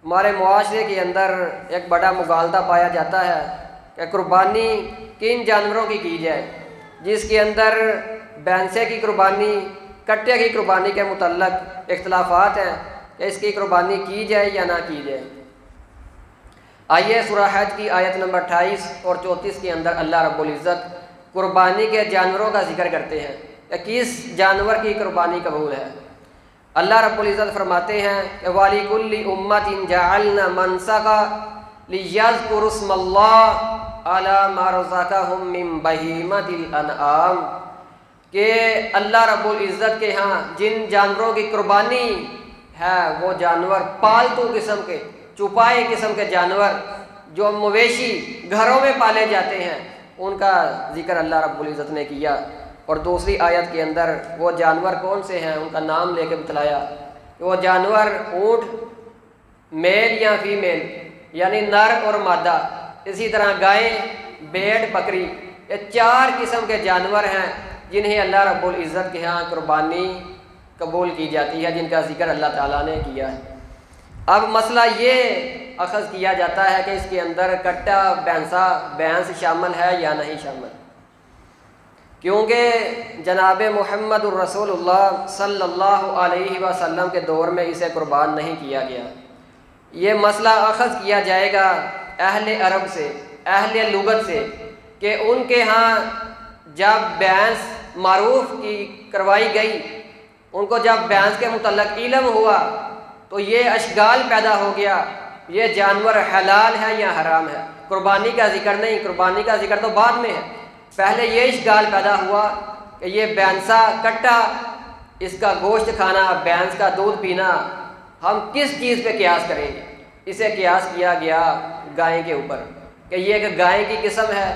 हमारे मुआशरे के अंदर एक बड़ा मुगालता पाया जाता है कि कुर्बानी किन जानवरों की जाए, जिसके अंदर भैंसे की कुर्बानी, कट्टे की कुर्बानी के मुतल्लक इख्तलाफात हैं कि इसकी कुर्बानी की जाए या ना की जाए। आइए सूरह हज की आयत नंबर 28 और 34 के अंदर अल्लाह रब्बुल इज़्ज़त कुर्बानी के जानवरों का जिक्र करते हैं कि किस जानवर की कुर्बानी कबूल है। अल्लाह रब्बुल इज़्ज़त फरमाते हैं कि वालिकुल्लि उम्मतिन जअलना मनसका लियज़्कुरुस्मल्लाह अला मा रज़क़हुम मिन बहीमतिल अनआम, कि अल्लाह रब्बुल इज़्ज़त के यहाँ जिन जानवरों की कुर्बानी है वो जानवर पालतू किस्म के, चुपाए किस्म के जानवर जो मवेशी घरों में पाले जाते हैं, उनका जिक्र अल्लाह रब्बुल इज़्ज़त ने किया। और दूसरी आयत के अंदर वो जानवर कौन से हैं उनका नाम लेके बतलाया। वो जानवर ऊँट, मेल या फीमेल यानी नर और मादा, इसी तरह गाय, भेड़, बकरी, ये 4 किस्म के जानवर हैं जिन्हें अल्लाह रब्बुल इज़्ज़त के यहाँ कुर्बानी कबूल की जाती है, जिनका जिक्र अल्लाह ताला ने किया है। अब मसला ये अखज़ किया जाता है कि इसके अंदर कट्टा, भैंस शामिल है या नहीं शामिल, क्योंकि जनाब मुहम्मदुर रसूलुल्लाह सल्लल्लाहु अलैहि वसल्लम के दौर में इसे कुर्बान नहीं किया गया। ये मसला अखज़ किया जाएगा अहले अरब से, अहले लुगत से, कि उनके यहाँ जब भैंस मारूफ की करवाई गई, उनको जब भैंस के मुतल्लक इल्म हुआ तो ये अशगाल पैदा हो गया, ये जानवर हलाल है या हराम है। कुर्बानी का जिक्र नहीं, कुर्बानी का जिक्र तो बाद में है। पहले ये इशगाल पैदा हुआ कि ये भैंसा कट्टा, इसका गोश्त खाना, भैंस का दूध पीना, हम किस चीज़ पे कियास करेंगे। इसे कियास किया गया गाय के ऊपर कि ये एक गाय की किस्म है,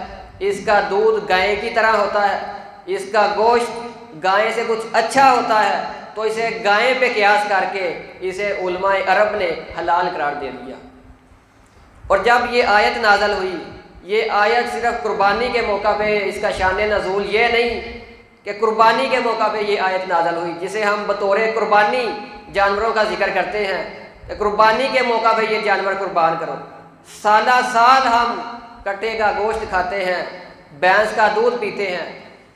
इसका दूध गाय की तरह होता है, इसका गोश्त गाय से कुछ अच्छा होता है, तो इसे गाय पे कियास करके इसे उलमाए अरब ने हलाल करार दे दिया। और जब ये आयत नाज़ल हुई, ये आयत सिर्फ कुर्बानी के मौका पे, इसका शान नज़ूल ये नहीं कि कुर्बानी के मौका पे ये आयत नाज़ल हुई जिसे हम बतौर कुर्बानी जानवरों का जिक्र करते हैं कि कुर्बानी के मौका पे ये जानवर कुर्बान करो। साला साल हम कट्टे का गोश्त खाते हैं, भैंस का दूध पीते हैं,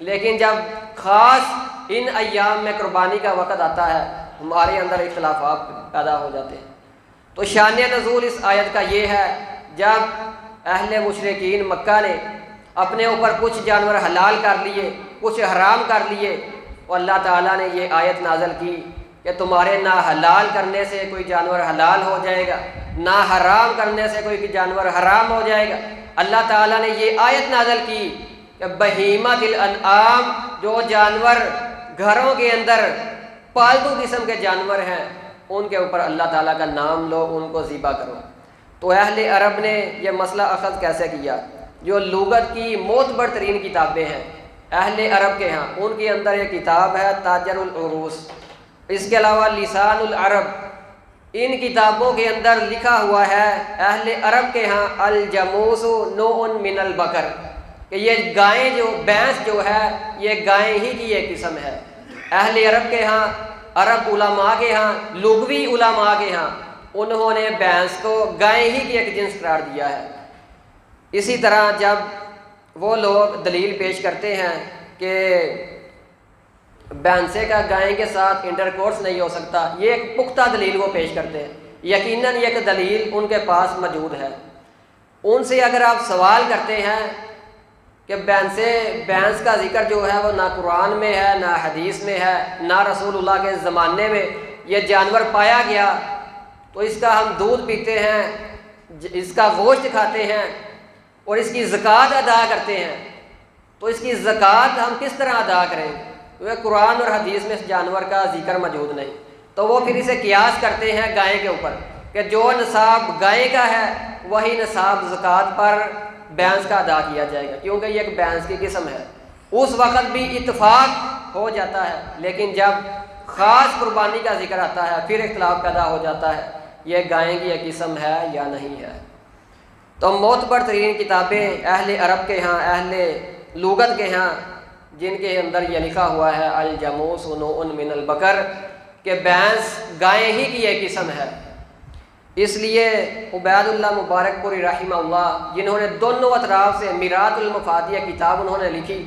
लेकिन जब ख़ास इन अय्याम में कुर्बानी का वक़्त आता है हमारे अंदर इख्तिलाफ़ात पैदा हो जाते हैं। तो शान नज़ूल इस आयत का ये है, जब अहले मुशरिकीन मक्का ने अपने ऊपर कुछ जानवर हलाल कर लिए, कुछ हराम कर लिए, और अल्लाह ताला ने ये आयत नाज़ल की कि तुम्हारे ना हलाल करने से कोई जानवर हलाल हो जाएगा, ना हराम करने से कोई जानवर हराम हो जाएगा। अल्लाह ताला ने ये आयत नाज़ल की कि बहीमतिल अनआम, जो जानवर घरों के अंदर पालतू किस्म के जानवर हैं, उनके ऊपर अल्लाह ताला का नाम लो, उनको ज़िबा करो। तो अहले अरब ने यह मसला अखज़ कैसे किया? जो लुगत की मोतबर तरीन किताबें हैं अहले अरब के यहाँ, उनके अंदर एक किताब है ताजरुल उरूस, इसके अलावा लिसानुल अरब, इन किताबों के अंदर लिखा हुआ है अहले अरब के यहाँ अल जमूसु नौउन मिनल बकर, कि ये गाय जो भैंस जो है ये गाय ही की एक किस्म है। अहले अरब के यहाँ, अरब उलमा के यहाँ, लुगवी उलमा के यहाँ, उन्होंने भैंस को गाय ही की एक जिन्स करार दिया है। इसी तरह जब वो लोग दलील पेश करते हैं कि भैंसे का गाय के साथ इंटरकोर्स नहीं हो सकता, ये एक पुख्ता दलील वो पेश करते हैं, यकीनन ये एक दलील उनके पास मौजूद है। उनसे अगर आप सवाल करते हैं कि भैंस का जिक्र जो है वो ना कुरान में है, ना हदीस में है, ना रसूलुल्लाह के ज़माने में ये जानवर पाया गया, तो इसका हम दूध पीते हैं, इसका गोश्त खाते हैं और इसकी ज़कात अदा करते हैं, तो इसकी ज़कात हम किस तरह अदा करें? तो कुरान और हदीस में इस जानवर का जिक्र मौजूद नहीं। तो वो फिर इसे कियास करते हैं गाय के ऊपर कि जो निसाब गाय का है वही निसाब ज़कात पर भैंस का अदा किया जाएगा, क्योंकि ये एक भैंस की किस्म है। उस वक़्त भी इत्तफाक हो जाता है, लेकिन जब ख़ास कुर्बानी का जिक्र आता है फिर इख्तिलाफ पैदा हो जाता है, ये गाय की एक किस्म है या नहीं है। तो मोतबर तरीन किताबें अहले अरब के यहाँ, अहले लुगत के यहाँ, जिनके अंदर यह लिखा हुआ है अल जमूस नौउन मिनल बकर, के भैंस गाय ही की एक किस्म है। इसलिए उबैदुल्लाह मुबारकपुरी रहमहुल्लाह, जिन्होंने दोनों अतराफ से मिरातुल मफातिह किताब उन्होंने लिखी,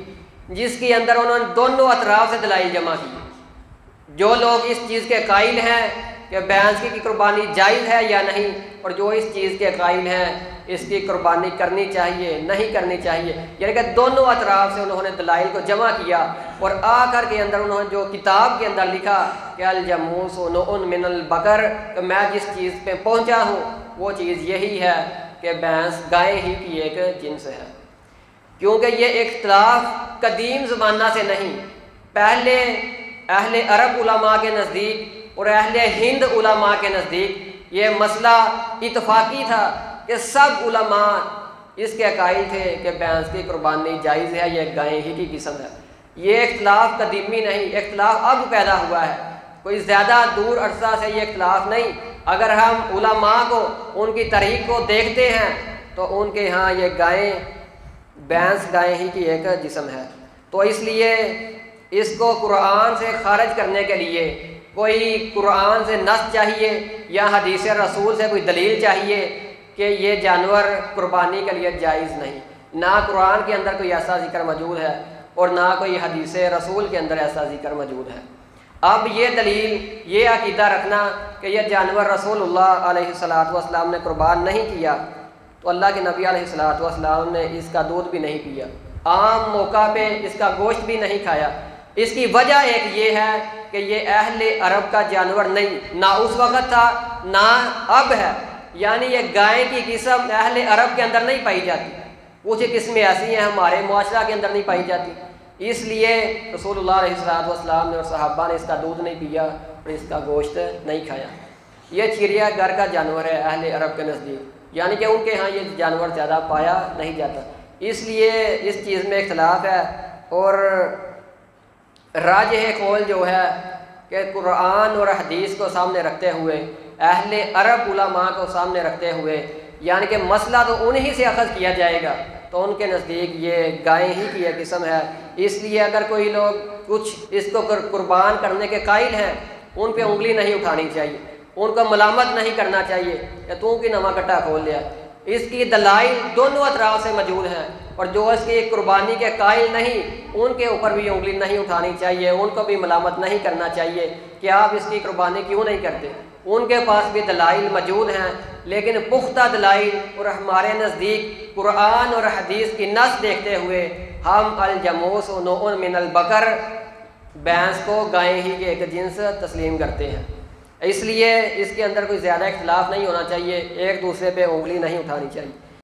जिसके अंदर उन्होंने दोनों अतराफ से दलाइल जमा की। जो लोग इस चीज़ के कायल हैं कि भैंस की कुर्बानी जायज़ है या नहीं, और जो इस चीज़ के कायल हैं इसकी कुर्बानी करनी चाहिए नहीं करनी चाहिए, यानी कि दोनों अतराफ से उन्होंने दलाइल को जमा किया और आखिर के अंदर उन्होंने जो किताब के अंदर लिखा कि अल जमूस नौउन मिनल बकर, तो मैं जिस चीज़ पे पहुंचा हूँ वो चीज़ यही है कि भैंस गाय ही की एक जिन्स है। क्योंकि ये इख्तिलाफ कदीम ज़माना से नहीं, पहले अहले अरब उलमा के नज़दीक और अहले हिंद उलमा के नज़दीक ये मसला इतफाक़ी था कि सब उलमा इसके कायल थे कि भैंस की कुर्बानी जायज़ है, ये गाय ही की किस्म है। ये इख्तिलाफ कदीमी नहीं, इख्तिलाफ अब पैदा हुआ है, कोई ज़्यादा दूर अरसा से ये इख्तिलाफ नहीं। अगर हम उलमा को उनकी तरीक़ को देखते हैं तो उनके यहाँ ये भैंस गाय ही की एक जिस्म है। तो इसलिए इसको कुरान से खारिज करने के लिए कोई कुरान से नस चाहिए या हदीस रसूल से कोई दलील चाहिए कि ये जानवर कुर्बानी के लिए जायज़ नहीं। ना कुरान के अंदर कोई ऐसा जिक्र मौजूद है और ना कोई हदीस रसूल के अंदर ऐसा जिक्र मौजूद है। अब ये दलील, ये अकीदा रखना कि यह जानवर रसूलुल्लाह अलैहिस्सलातु वस्सलाम ने कुर्बान नहीं किया, तो अल्लाह के नबी अलैहिस्सलातु वस्सलाम ने इसका दूध भी नहीं पिया, आम मौका पे इसका गोश्त भी नहीं खाया। इसकी वजह एक ये है कि ये अहले अरब का जानवर नहीं, ना उस वक़्त था ना अब है, यानी ये गाय की किस्म अहले अरब के अंदर नहीं पाई जाती। कुछ किस्में ऐसी हैं हमारे मुआशरा के अंदर नहीं पाई जाती, इसलिए रसूलुल्लाह अलैहिस्सलातु वस्सलाम ने और सहाबा ने इसका दूध नहीं पिया और इसका गोश्त नहीं खाया। ये चिड़िया घर का जानवर है अहले अरब के नज़दीक, यानी कि उनके यहाँ ये जानवर ज़्यादा पाया नहीं जाता, इसलिए इस चीज़ में इख्तिलाफ है। और राजिह कौल जो है कि कुरान और हदीस को सामने रखते हुए, अहले अरब उलमा को सामने रखते हुए, यानी कि मसला तो उन्हीं से अखज़ किया जाएगा, तो उनके नज़दीक ये गाय ही की एक किस्म है। इसलिए अगर कोई लोग कुछ इसको कुर्बान करने के कायल हैं, उन पे उंगली नहीं उठानी चाहिए, उनको मलामत नहीं करना चाहिए कि तू की नमा कट्टा खोल लिया। इसकी दलाइल दोनों अतराफ से मौजूद हैं, और जो इसकी कुर्बानी के कायल नहीं उनके ऊपर भी उंगली नहीं उठानी चाहिए, उनको भी मलामत नहीं करना चाहिए कि आप इसकी कुर्बानी क्यों नहीं करते। उनके पास भी दलाइल मौजूद हैं, लेकिन पुख्ता दलाइल और हमारे नज़दीक कुरान और हदीस की नस देखते हुए हम अल जमूस नौउन मिनल बकर, भैंस को गाय ही के एक जिन्स तस्लीम करते हैं। इसलिए इसके अंदर कोई ज़्यादा इख्तिलाफ नहीं होना चाहिए, एक दूसरे पे उंगली नहीं उठानी चाहिए।